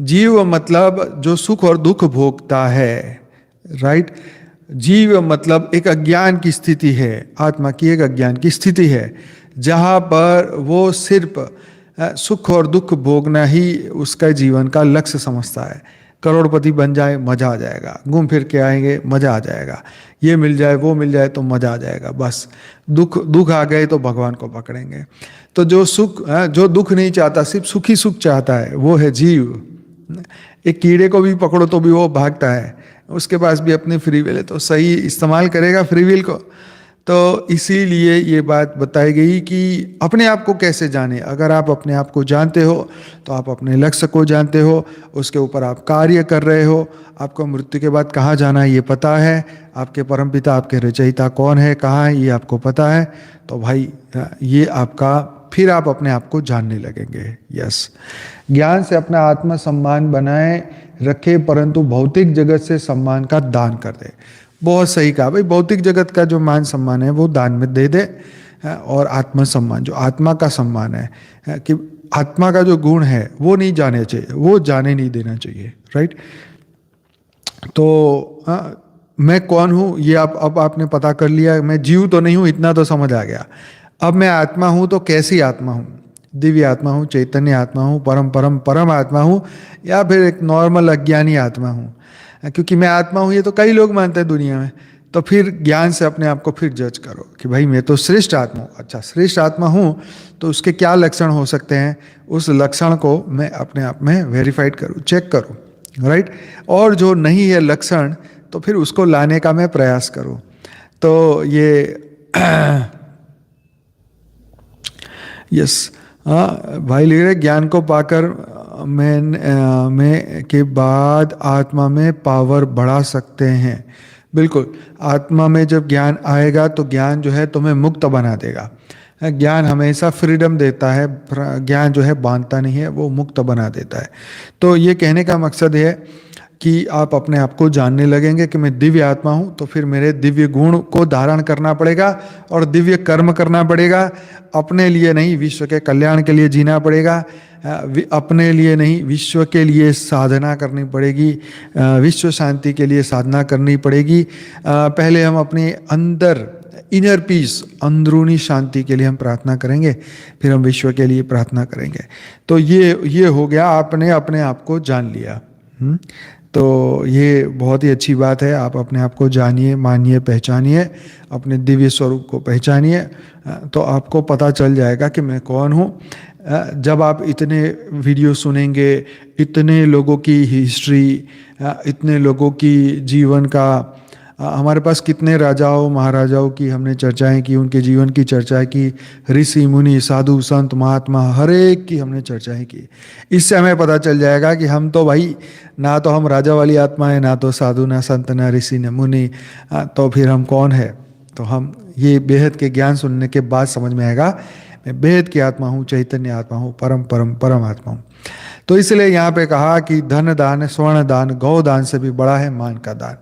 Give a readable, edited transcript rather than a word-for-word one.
जीव मतलब जो सुख और दुख भोगता है, राइट। जीव मतलब एक अज्ञान की स्थिति है, आत्मा की एक अज्ञान की स्थिति है, जहाँ पर वो सिर्फ सुख और दुख भोगना ही उसका जीवन का लक्ष्य समझता है। करोड़पति बन जाए मजा आ जाएगा, घूम फिर के आएंगे मजा आ जाएगा, ये मिल जाए वो मिल जाए तो मजा आ जाएगा, बस दुख दुख आ गए तो भगवान को पकड़ेंगे। तो जो सुख जो दुख नहीं चाहता, सिर्फ सुखी सुख चाहता है, वो है जीव। एक कीड़े को भी पकड़ो तो भी वो भागता है, उसके पास भी अपनी फ्री विल है, तो सही इस्तेमाल करेगा फ्री विल को। तो इसीलिए ये बात बताई गई कि अपने आप को कैसे जाने। अगर आप अपने आप को जानते हो तो आप अपने लक्ष्य को जानते हो, उसके ऊपर आप कार्य कर रहे हो, आपको मृत्यु के बाद कहाँ जाना है ये पता है, आपके परमपिता आपके रचयिता कौन है, कहाँ है ये आपको पता है। तो भाई ये आपका, फिर आप अपने आप को जानने लगेंगे। यस, ज्ञान से अपना आत्म सम्मान बनाए रखे, परंतु भौतिक जगत से सम्मान का दान कर दे। बहुत सही कहा भाई, भौतिक जगत का जो मान सम्मान है वो दान में दे दे, और आत्म सम्मान जो आत्मा का सम्मान है, कि आत्मा का जो गुण है वो नहीं जाने चाहिए, वो जाने नहीं देना चाहिए, राइट। तो मैं कौन हूँ ये अब आपने पता कर लिया। मैं जीव तो नहीं हूँ, इतना तो समझ आ गया। अब मैं आत्मा हूँ तो कैसी आत्मा हूँ? दिव्य आत्मा हूँ, चैतन्य आत्मा हूँ, परम परम परम आत्मा हूँ, या फिर एक नॉर्मल अज्ञानी आत्मा हूँ? क्योंकि मैं आत्मा हूँ ये तो कई लोग मानते हैं दुनिया में। तो फिर ज्ञान से अपने आप को फिर जज करो कि भाई मैं तो श्रेष्ठ आत्मा हूँ। अच्छा, श्रेष्ठ आत्मा हूँ तो उसके क्या लक्षण हो सकते हैं, उस लक्षण को मैं अपने आप में वेरीफाइड करूँ, चेक करूँ, राइट। और जो नहीं है लक्षण तो फिर उसको लाने का मैं प्रयास करूँ। तो ये यस, भाई लिख रहे ज्ञान को पाकर मैं के बाद आत्मा में पावर बढ़ा सकते हैं। बिल्कुल, आत्मा में जब ज्ञान आएगा तो ज्ञान जो है तुम्हें मुक्त बना देगा। ज्ञान हमेशा फ्रीडम देता है, ज्ञान जो है बांधता नहीं है, वो मुक्त बना देता है। तो ये कहने का मकसद है कि आप अपने आप को जानने लगेंगे कि मैं दिव्य आत्मा हूँ, तो फिर मेरे दिव्य गुण को धारण करना पड़ेगा और दिव्य कर्म करना पड़ेगा। अपने लिए नहीं, विश्व के कल्याण के लिए जीना पड़ेगा। अपने लिए नहीं, विश्व के लिए साधना करनी पड़ेगी, विश्व शांति के लिए साधना करनी पड़ेगी। पहले हम अपने अंदर इनर पीस, अंदरूनी शांति के लिए हम प्रार्थना करेंगे, फिर हम विश्व के लिए प्रार्थना करेंगे। तो ये हो गया, आपने अपने आप को जान लिया। तो ये बहुत ही अच्छी बात है। आप अपने आप को जानिए, मानिए, पहचानिए, अपने दिव्य स्वरूप को पहचानिए, तो आपको पता चल जाएगा कि मैं कौन हूँ। जब आप इतने वीडियो सुनेंगे, इतने लोगों की हिस्ट्री, इतने लोगों की जीवन का, हमारे पास कितने राजाओं महाराजाओं की हमने चर्चाएं की, उनके जीवन की चर्चाएं की, ऋषि मुनि साधु संत महात्मा हर एक की हमने चर्चाएं की। इससे हमें पता चल जाएगा कि हम तो भाई, ना तो हम राजा वाली आत्मा है, ना तो साधु, ना संत, ना ऋषि, न मुनि। तो फिर हम कौन है? तो हम ये बेहद के ज्ञान सुनने के बाद समझ में आएगा, मैं बेहद की आत्मा हूँ, चैतन्य आत्मा हूँ, परम परम परम आत्मा हूँ। तो इसलिए यहाँ पे कहा कि धन दान, स्वर्ण दान, गौ दान से भी बड़ा है मान का दान।